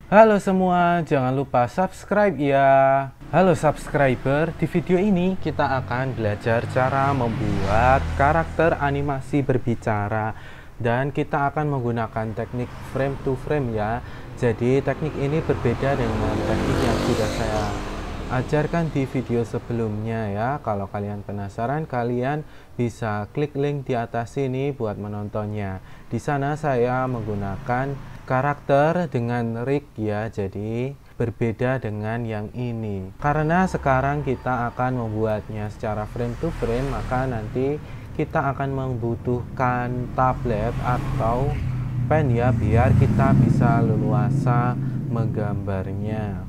Halo semua, jangan lupa subscribe ya. Halo subscriber, di video ini kita akan belajar cara membuat karakter animasi berbicara dan kita akan menggunakan teknik frame to frame ya. Jadi teknik ini berbeda dengan teknik yang sudah saya ajarkan di video sebelumnya ya. Kalau kalian penasaran, kalian bisa klik link di atas sini buat menontonnya. Di sana saya menggunakan karakter dengan rig ya, jadi berbeda dengan yang ini. Karena sekarang kita akan membuatnya secara frame to frame, maka nanti kita akan membutuhkan tablet atau pen ya, biar kita bisa leluasa menggambarnya.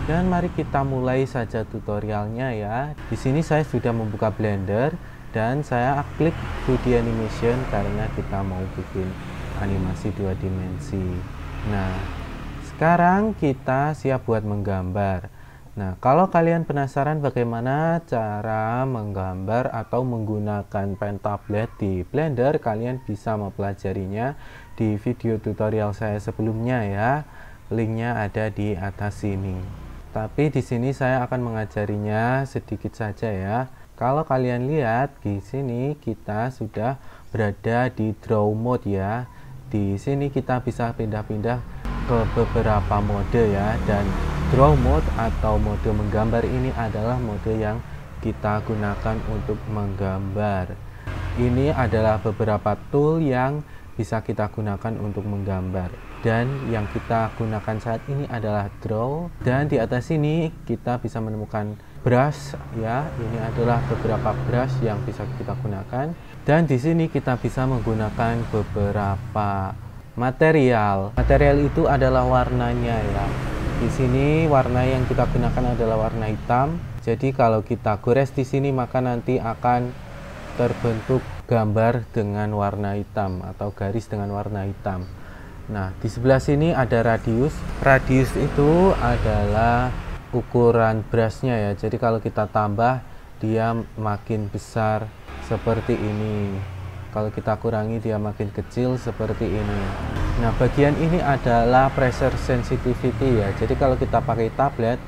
Dan mari kita mulai saja tutorialnya ya. Di sini saya sudah membuka Blender dan saya klik 2D animation karena kita mau bikin animasi 2 dimensi. Nah, sekarang kita siap buat menggambar. Nah, kalau kalian penasaran bagaimana cara menggambar atau menggunakan pen tablet di Blender, kalian bisa mempelajarinya di video tutorial saya sebelumnya ya. Linknya ada di atas sini. Tapi di sini saya akan mengajarinya sedikit saja ya. Kalau kalian lihat di sini kita sudah berada di draw mode ya. Di sini kita bisa pindah-pindah ke beberapa mode ya, dan draw mode atau mode menggambar ini adalah mode yang kita gunakan untuk menggambar. Ini adalah beberapa tool yang bisa kita gunakan untuk menggambar, dan yang kita gunakan saat ini adalah draw, dan di atas sini kita bisa menemukan brush ya. Ini adalah beberapa brush yang bisa kita gunakan, dan di sini kita bisa menggunakan beberapa material. Material itu adalah warnanya ya. Di sini warna yang kita gunakan adalah warna hitam. Jadi kalau kita gores di sini maka nanti akan terbentuk gambar dengan warna hitam atau garis dengan warna hitam. Nah, di sebelah sini ada radius. Radius itu adalah ukuran brushnya ya. Jadi kalau kita tambah, dia makin besar seperti ini. Kalau kita kurangi, dia makin kecil seperti ini. Nah, bagian ini adalah pressure sensitivity ya. Jadi kalau kita pakai tablet,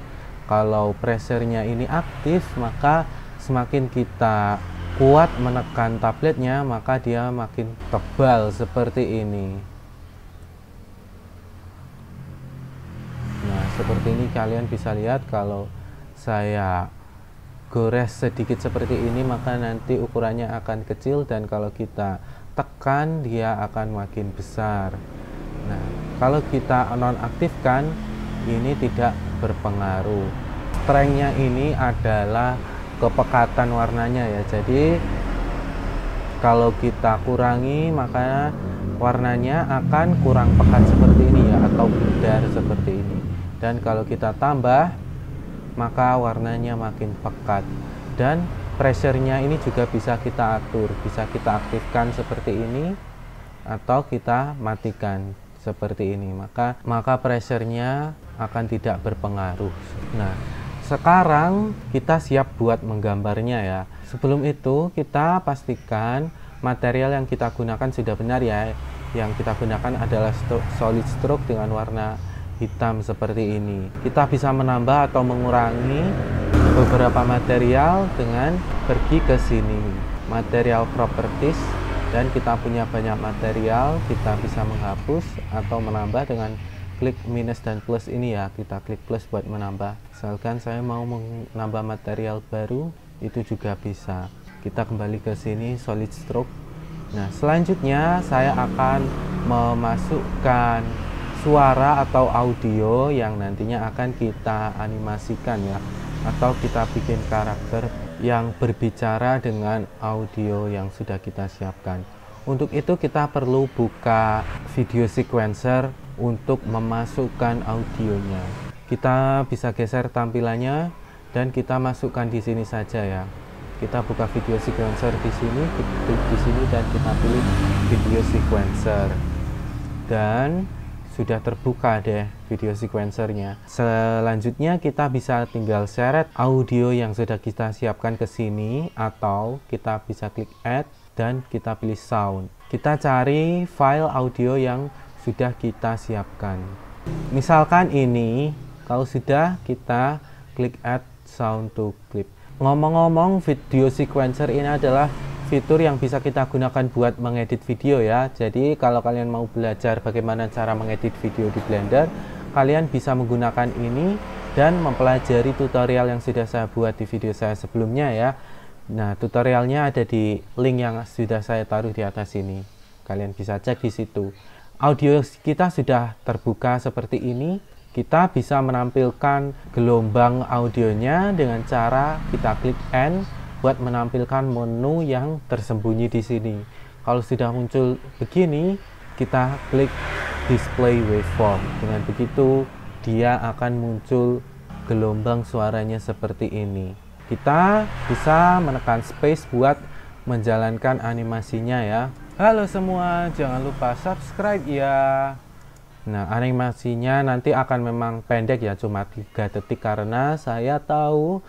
kalau pressure-nya ini aktif, maka semakin kita kuat menekan tabletnya, maka dia makin tebal seperti ini. Nah, seperti ini kalian bisa lihat kalau saya gores sedikit seperti ini, maka nanti ukurannya akan kecil, dan kalau kita tekan dia akan makin besar. Nah, kalau kita nonaktifkan, ini tidak berpengaruh. Strength-nya ini adalah kepekatan warnanya ya. Jadi kalau kita kurangi, maka warnanya akan kurang pekat seperti ini ya, atau pudar seperti ini. Dan kalau kita tambah, maka warnanya makin pekat, dan pressure-nya ini juga bisa kita atur, bisa kita aktifkan seperti ini atau kita matikan seperti ini, maka pressure-nya akan tidak berpengaruh. Nah, sekarang kita siap buat menggambarnya ya. Sebelum itu kita pastikan material yang kita gunakan sudah benar ya. Yang kita gunakan adalah solid stroke dengan warna hitam seperti ini. Kita bisa menambah atau mengurangi beberapa material dengan pergi ke sini, material properties, dan kita punya banyak material, kita bisa menghapus atau menambah dengan klik minus dan plus ini ya. Kita klik plus buat menambah. Misalkan saya mau menambah material baru, itu juga bisa. Kita kembali ke sini, solid stroke. Nah, selanjutnya saya akan memasukkan suara atau audio yang nantinya akan kita animasikan ya, atau kita bikin karakter yang berbicara dengan audio yang sudah kita siapkan. Untuk itu kita perlu buka video sequencer untuk memasukkan audionya. Kita bisa geser tampilannya dan kita masukkan di sini saja ya. Kita buka video sequencer di sini, klik di sini dan kita pilih video sequencer. Dan sudah terbuka deh video sequencernya. Selanjutnya kita bisa tinggal seret audio yang sudah kita siapkan ke sini, atau kita bisa klik add dan kita pilih sound. Kita cari file audio yang sudah kita siapkan. Misalkan ini, kalau sudah kita klik add sound to clip. Ngomong-ngomong, video sequencer ini adalah fitur yang bisa kita gunakan buat mengedit video ya. Jadi kalau kalian mau belajar bagaimana cara mengedit video di Blender, kalian bisa menggunakan ini dan mempelajari tutorial yang sudah saya buat di video saya sebelumnya ya. Nah, tutorialnya ada di link yang sudah saya taruh di atas ini. Kalian bisa cek di situ. Audio kita sudah terbuka seperti ini. Kita bisa menampilkan gelombang audionya dengan cara kita klik N buat menampilkan menu yang tersembunyi di sini. Kalau sudah muncul begini, kita klik display waveform. Dengan begitu, dia akan muncul gelombang suaranya seperti ini. Kita bisa menekan space buat menjalankan animasinya ya. Halo semua, jangan lupa subscribe ya. Nah, animasinya nanti akan memang pendek ya, cuma 3 detik karena saya tahu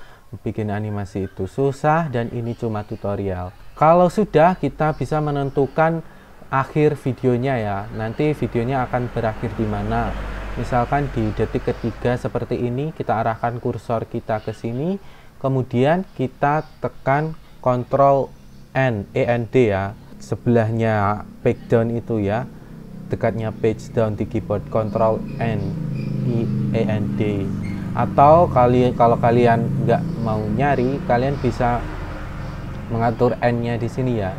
bikin animasi itu susah dan ini cuma tutorial. Kalau sudah, kita bisa menentukan akhir videonya ya. Nanti videonya akan berakhir di mana. Misalkan di detik ketiga seperti ini, kita arahkan kursor kita ke sini, kemudian kita tekan Ctrl N, END ya, sebelahnya page down itu ya, dekatnya page down di keyboard Ctrl N, END. Atau kalau kalian nggak mau nyari, kalian bisa mengatur N-nya di sini ya.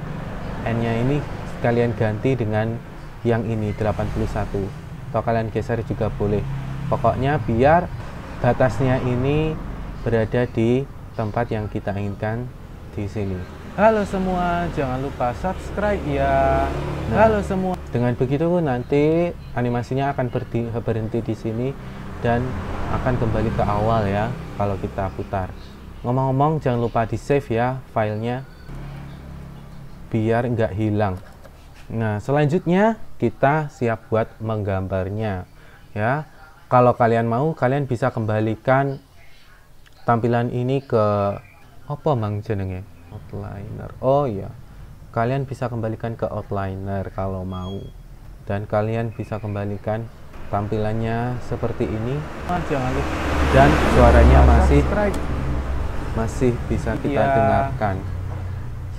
N-nya ini kalian ganti dengan yang ini 81. Atau kalian geser juga boleh. Pokoknya biar batasnya ini berada di tempat yang kita inginkan di sini. Halo semua, jangan lupa subscribe ya. Halo semua. Dengan begitu nanti animasinya akan berhenti di sini dan akan kembali ke awal ya kalau kita putar. Ngomong-ngomong, jangan lupa di save ya filenya biar nggak hilang. Nah, selanjutnya kita siap buat menggambarnya ya. Kalau kalian mau, kalian bisa kembalikan tampilan ini ke apa mang jenenge? Outliner. Oh ya, kalian bisa kembalikan ke outliner kalau mau, dan kalian bisa kembalikan tampilannya seperti ini. Jangan lupa, dan suaranya masih bisa kita dengarkan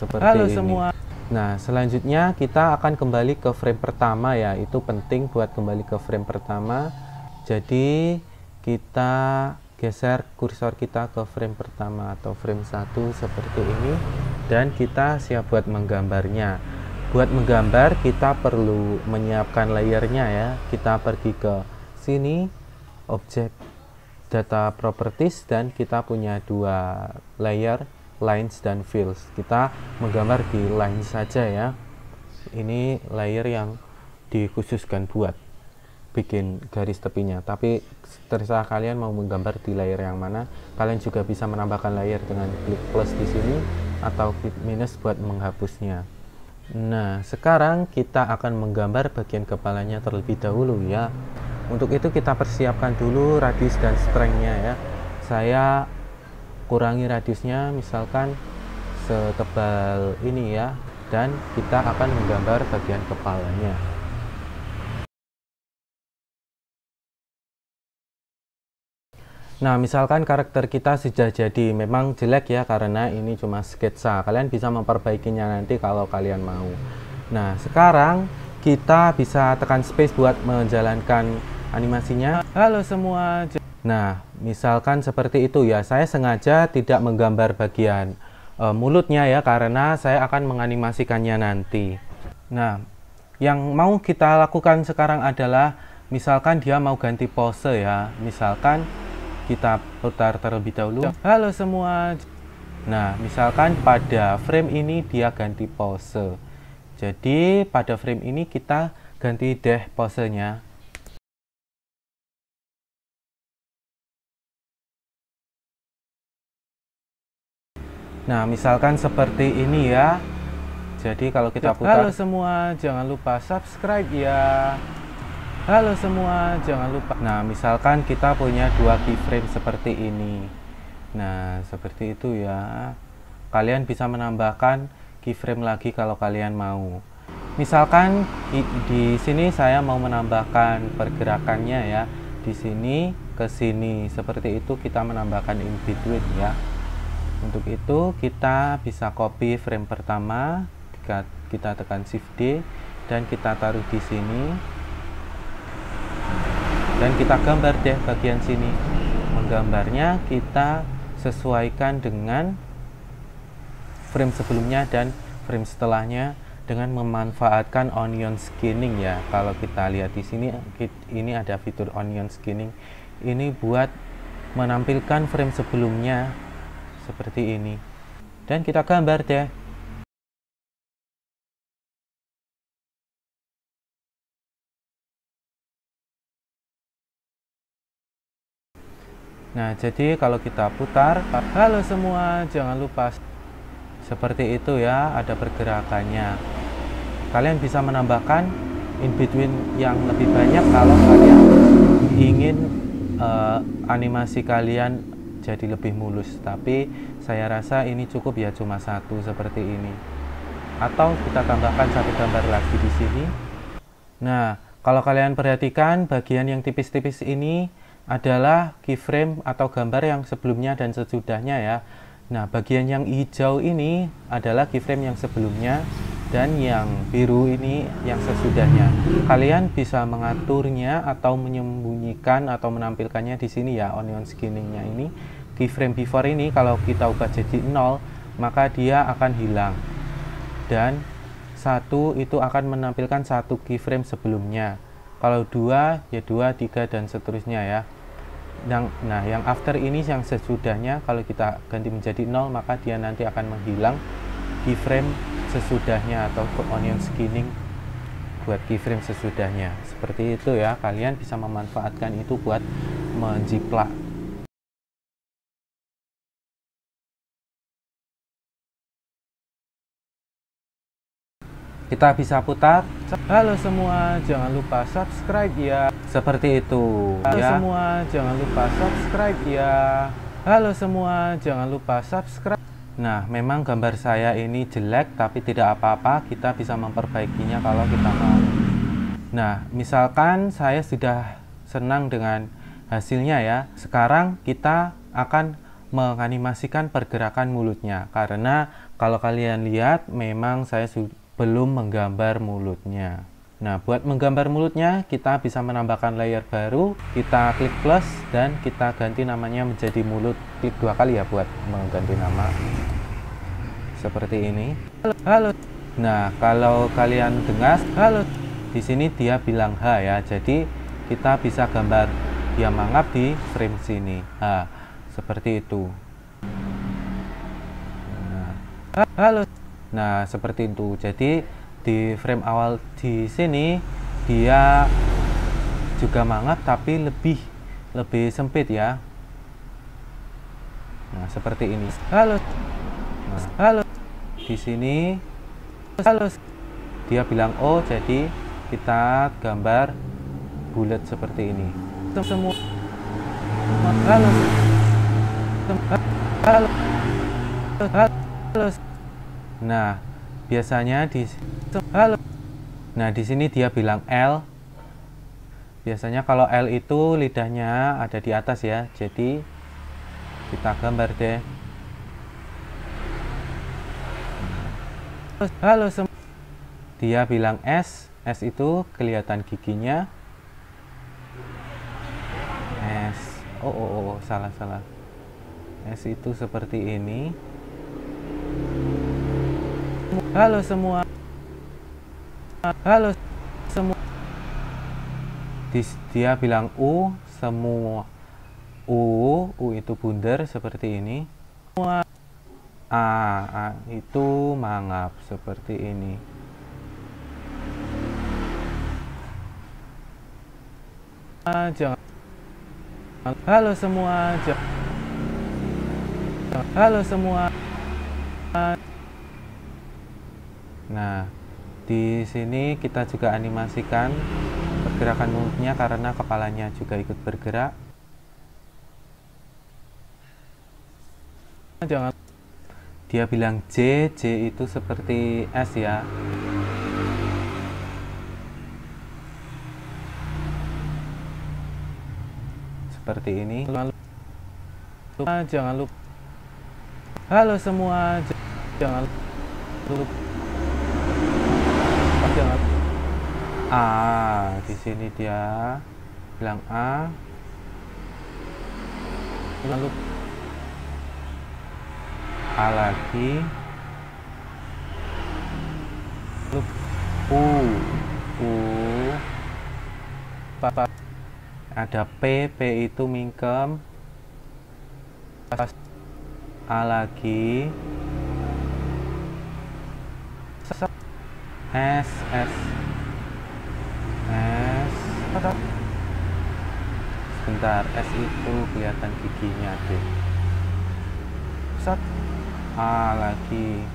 seperti ini. Semua. Nah, selanjutnya kita akan kembali ke frame pertama ya. Itu penting buat kembali ke frame pertama. Jadi kita geser kursor kita ke frame pertama atau frame 1 seperti ini, dan kita siap buat menggambarnya. Buat menggambar kita perlu menyiapkan layernya ya. Kita pergi ke sini, objek data properties, dan kita punya 2 layer, lines dan fills. Kita menggambar di line saja ya. Ini layer yang dikhususkan buat bikin garis tepinya, tapi terserah kalian mau menggambar di layer yang mana. Kalian juga bisa menambahkan layer dengan klik plus di sini atau klik minus buat menghapusnya. Nah, sekarang kita akan menggambar bagian kepalanya terlebih dahulu ya. Untuk itu kita persiapkan dulu radius dan strength-nya ya. Saya kurangi radiusnya misalkan setebal ini ya, dan kita akan menggambar bagian kepalanya. Nah, misalkan karakter kita sudah jadi, memang jelek ya karena ini cuma sketsa. Kalian bisa memperbaikinya nanti kalau kalian mau. Nah, sekarang kita bisa tekan space buat menjalankan animasinya. Halo semua. Nah, misalkan seperti itu ya. Saya sengaja tidak menggambar bagian mulutnya ya, karena saya akan menganimasikannya nanti. Nah, yang mau kita lakukan sekarang adalah misalkan dia mau ganti pose ya. Misalkan kita putar terlebih dahulu. Halo semua. Nah, misalkan pada frame ini dia ganti pose. Jadi pada frame ini kita ganti deh posenya. Nah, misalkan seperti ini ya. Jadi kalau kita putar. Halo semua, jangan lupa subscribe ya. Halo semua, jangan lupa. Nah, misalkan kita punya 2 keyframe seperti ini. Nah, seperti itu ya. Kalian bisa menambahkan keyframe lagi kalau kalian mau. Misalkan di sini saya mau menambahkan pergerakannya ya. Di sini ke sini. Seperti itu kita menambahkan in between ya. Untuk itu kita bisa copy frame pertama, kita tekan Shift D dan kita taruh di sini. Dan kita gambar deh bagian sini. Menggambarnya kita sesuaikan dengan frame sebelumnya dan frame setelahnya dengan memanfaatkan onion skinning ya. Kalau kita lihat di sini, ini ada fitur onion skinning. Ini buat menampilkan frame sebelumnya seperti ini. Dan kita gambar deh. Nah, jadi kalau kita putar, halo semua, jangan lupa seperti itu ya, ada pergerakannya. Kalian bisa menambahkan in between yang lebih banyak kalau kalian ingin animasi kalian jadi lebih mulus. Tapi saya rasa ini cukup ya, cuma satu seperti ini. Atau kita tambahkan satu gambar lagi di sini. Nah, kalau kalian perhatikan bagian yang tipis-tipis ini adalah keyframe atau gambar yang sebelumnya dan sesudahnya ya. Nah, bagian yang hijau ini adalah keyframe yang sebelumnya dan yang biru ini yang sesudahnya. Kalian bisa mengaturnya atau menyembunyikan atau menampilkannya di sini ya, onion skinningnya ini. Keyframe before ini kalau kita ubah jadi 0, maka dia akan hilang. Dan 1 itu akan menampilkan satu keyframe sebelumnya. Kalau 2 ya 2, 3 dan seterusnya ya. Nah, yang after ini yang sesudahnya kalau kita ganti menjadi 0, maka dia nanti akan menghilang keyframe sesudahnya atau onion skinning buat keyframe sesudahnya. Seperti itu ya, kalian bisa memanfaatkan itu buat menjiplak. Kita bisa putar. Halo semua, jangan lupa subscribe ya. Seperti itu. Halo ya. Semua, jangan lupa subscribe ya. Halo semua, jangan lupa subscribe. Nah, memang gambar saya ini jelek, tapi tidak apa-apa. Kita bisa memperbaikinya kalau kita mau. Nah, misalkan saya sudah senang dengan hasilnya ya. Sekarang kita akan menganimasikan pergerakan mulutnya. Karena kalau kalian lihat, memang saya belum menggambar mulutnya. Nah, buat menggambar mulutnya, kita bisa menambahkan layer baru. Kita klik plus dan kita ganti namanya menjadi mulut. Klik 2 kali ya buat mengganti nama. Seperti ini. Halo. Nah, kalau kalian dengar halo, di sini dia bilang H ya. Jadi kita bisa gambar dia mangap di frame sini. Seperti itu. Nah, halo. Nah, seperti itu. Jadi di frame awal di sini dia juga mangap tapi lebih sempit ya. Nah, seperti ini. Halo. Nah, halo. Di sini halo. Dia bilang oh, jadi kita gambar bulat seperti ini. Semua halo. Halo. Halo. Nah, biasanya di halo. Nah, di sini dia bilang L. Biasanya kalau L itu lidahnya ada di atas ya. Jadi kita gambar deh. Halo semua. Dia bilang S. S itu kelihatan giginya. S. Oh, salah. S itu seperti ini. Halo semua. Halo semua. Dia bilang U semua. U itu bundar seperti ini. Semua. A itu mangap seperti ini. Jangan. Halo semua. Halo semua. Nah, di sini kita juga animasikan pergerakan mulutnya karena kepalanya juga ikut bergerak. Jangan. Dia bilang J itu seperti S ya. seperti ini. Jangan lupa. Halo semua, jangan lupa. Jangan. Di sini dia bilang A. Lalu A lagi. Lalu U. Ada P itu mingkem. A lagi. S. Sebentar, S itu kelihatan giginya deh. A lagi.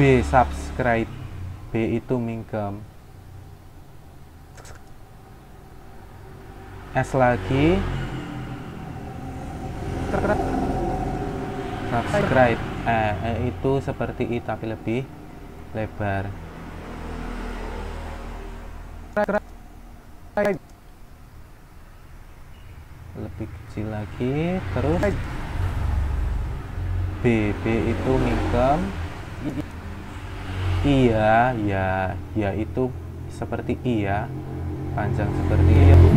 B, subscribe. B itu mingkem. S lagi. Subscribe. Itu seperti I tapi lebih lebar. Lebih kecil lagi. Terus B itu mingkem. Iya, ya itu seperti I ya, panjang seperti itu.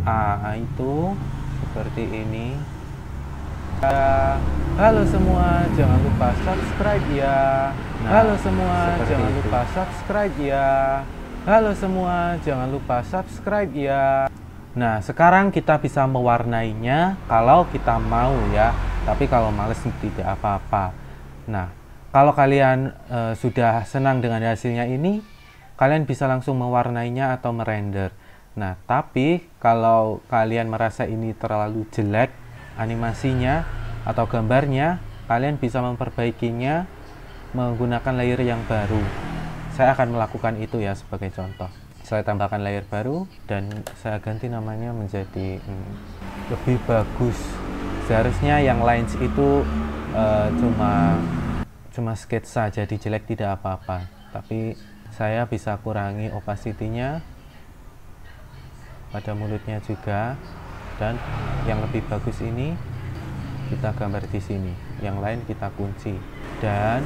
A itu seperti ini. Halo semua, jangan lupa subscribe ya. Halo semua, jangan lupa subscribe ya. Halo semua, jangan lupa subscribe ya. Nah, sekarang kita bisa mewarnainya kalau kita mau ya. Tapi kalau males tidak apa-apa. Nah, kalau kalian sudah senang dengan hasilnya ini, kalian bisa langsung mewarnainya atau merender. Nah, tapi kalau kalian merasa ini terlalu jelek animasinya atau gambarnya, kalian bisa memperbaikinya menggunakan layer yang baru. Saya akan melakukan itu ya sebagai contoh. Saya tambahkan layer baru dan saya ganti namanya menjadi lebih bagus. Seharusnya yang lines itu cuma sketsa, jadi jelek tidak apa-apa. Tapi saya bisa kurangi opacity-nya pada mulutnya juga, dan yang lebih bagus ini kita gambar di sini, yang lain kita kunci. Dan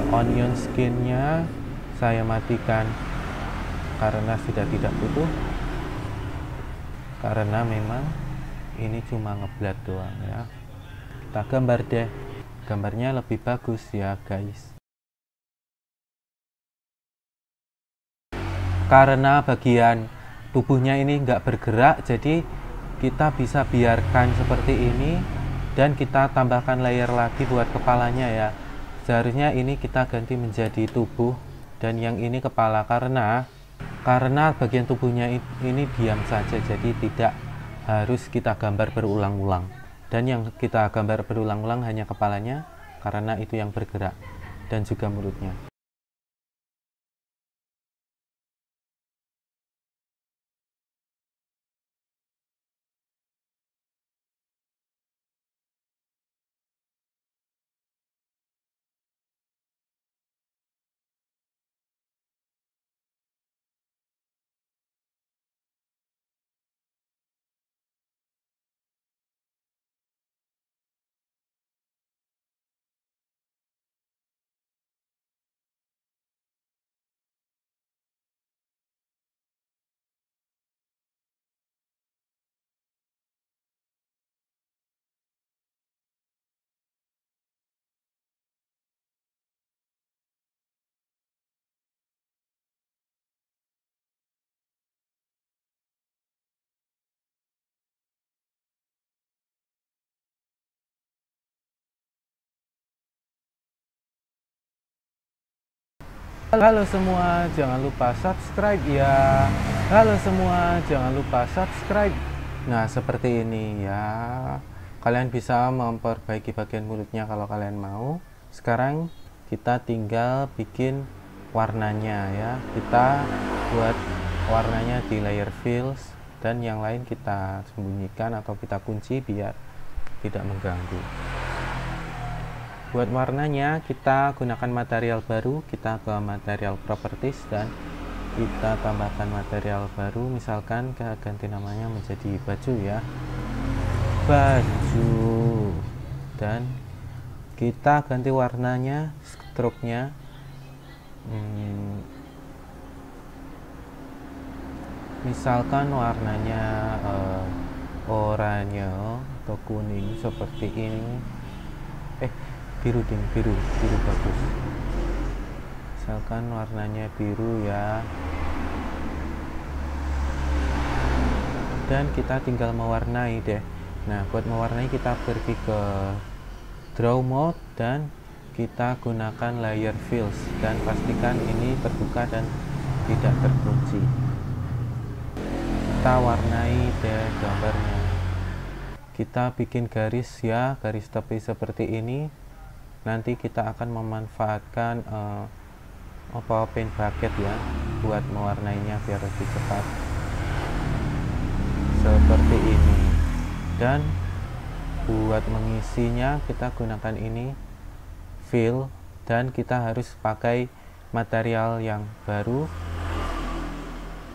onion skin-nya saya matikan karena sudah tidak butuh, karena memang ini cuma ngeblat doang ya. Kita gambar deh, gambarnya lebih bagus ya guys. Karena bagian tubuhnya ini nggak bergerak, jadi kita bisa biarkan seperti ini dan kita tambahkan layer lagi buat kepalanya ya. Seharusnya ini kita ganti menjadi tubuh dan yang ini kepala, karena bagian tubuhnya ini diam saja, jadi tidak harus kita gambar berulang-ulang. Dan yang kita gambar berulang-ulang hanya kepalanya, karena itu yang bergerak, dan juga mulutnya. Halo semua, jangan lupa subscribe ya. Halo semua, jangan lupa subscribe. Nah, seperti ini ya. Kalian bisa memperbaiki bagian mulutnya kalau kalian mau. Sekarang kita tinggal bikin warnanya ya. Kita buat warnanya di layer fills, dan yang lain kita sembunyikan atau kita kunci biar tidak mengganggu. Buat warnanya kita gunakan material baru, kita ke material properties dan kita tambahkan material baru, misalkan ganti namanya menjadi baju ya, baju, dan kita ganti warnanya, stroke-nya misalkan warnanya oranye atau kuning seperti ini, biru bagus, misalkan warnanya biru ya, dan kita tinggal mewarnai deh. Nah, buat mewarnai kita pergi ke draw mode dan kita gunakan layer fills dan pastikan ini terbuka dan tidak terkunci. Kita warnai deh gambarnya, kita bikin garis ya, garis tepi seperti ini. Nanti kita akan memanfaatkan paint bucket ya buat mewarnainya biar lebih cepat seperti ini. Dan buat mengisinya kita gunakan ini fill, dan kita harus pakai material yang baru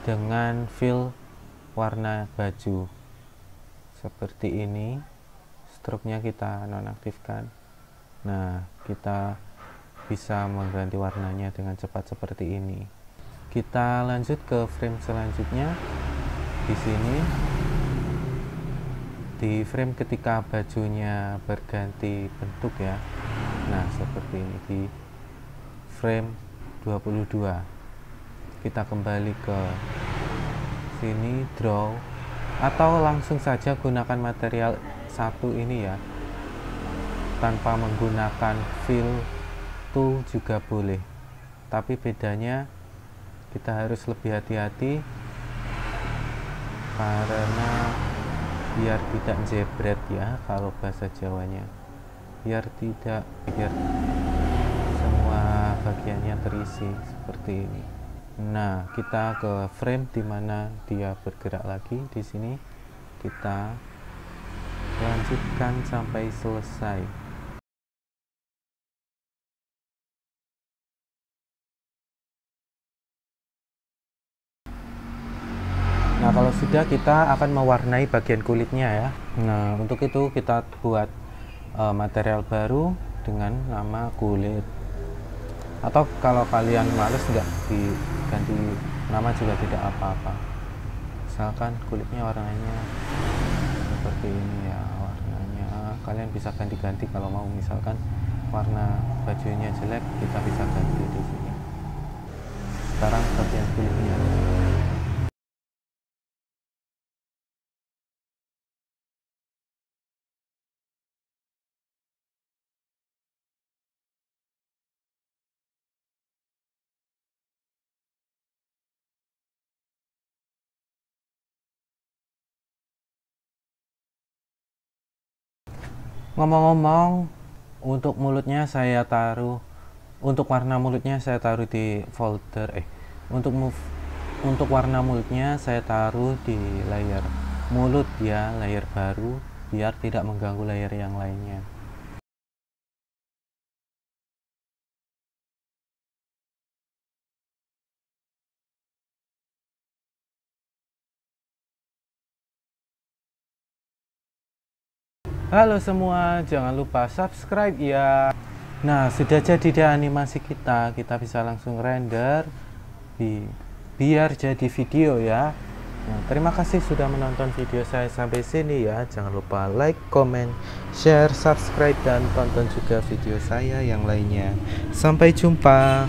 dengan fill warna baju seperti ini. Stroke-nya kita nonaktifkan. Nah, kita bisa mengganti warnanya dengan cepat seperti ini. Kita lanjut ke frame selanjutnya. Di sini di frame ketika bajunya berganti bentuk ya. Nah, seperti ini di frame 22. Kita kembali ke sini, draw, atau langsung saja gunakan material satu ini ya, tanpa menggunakan fill tool juga boleh, tapi bedanya kita harus lebih hati-hati karena biar tidak jebret ya, kalau bahasa Jawanya, biar semua bagiannya terisi seperti ini. Nah, kita ke frame dimana dia bergerak lagi. Di sini kita lanjutkan sampai selesai. Nah, kalau sudah, kita akan mewarnai bagian kulitnya ya. Nah, untuk itu kita buat material baru dengan nama kulit. Atau kalau kalian males nggak diganti nama juga tidak apa-apa. Misalkan kulitnya warnanya seperti ini ya, warnanya kalian bisa ganti-ganti kalau mau. Misalkan warna bajunya jelek, kita bisa ganti di sini. Sekarang bagian kulitnya. Ngomong-ngomong, untuk mulutnya saya taruh, untuk warna mulutnya saya taruh di folder untuk warna mulutnya saya taruh di layer mulut ya, layer baru, biar tidak mengganggu layer yang lainnya. Halo semua, jangan lupa subscribe ya. Nah, sudah jadi deh animasi kita. Kita bisa langsung render biar jadi video ya. Nah, terima kasih sudah menonton video saya sampai sini ya. Jangan lupa like, comment, share, subscribe, dan tonton juga video saya yang lainnya. Sampai jumpa.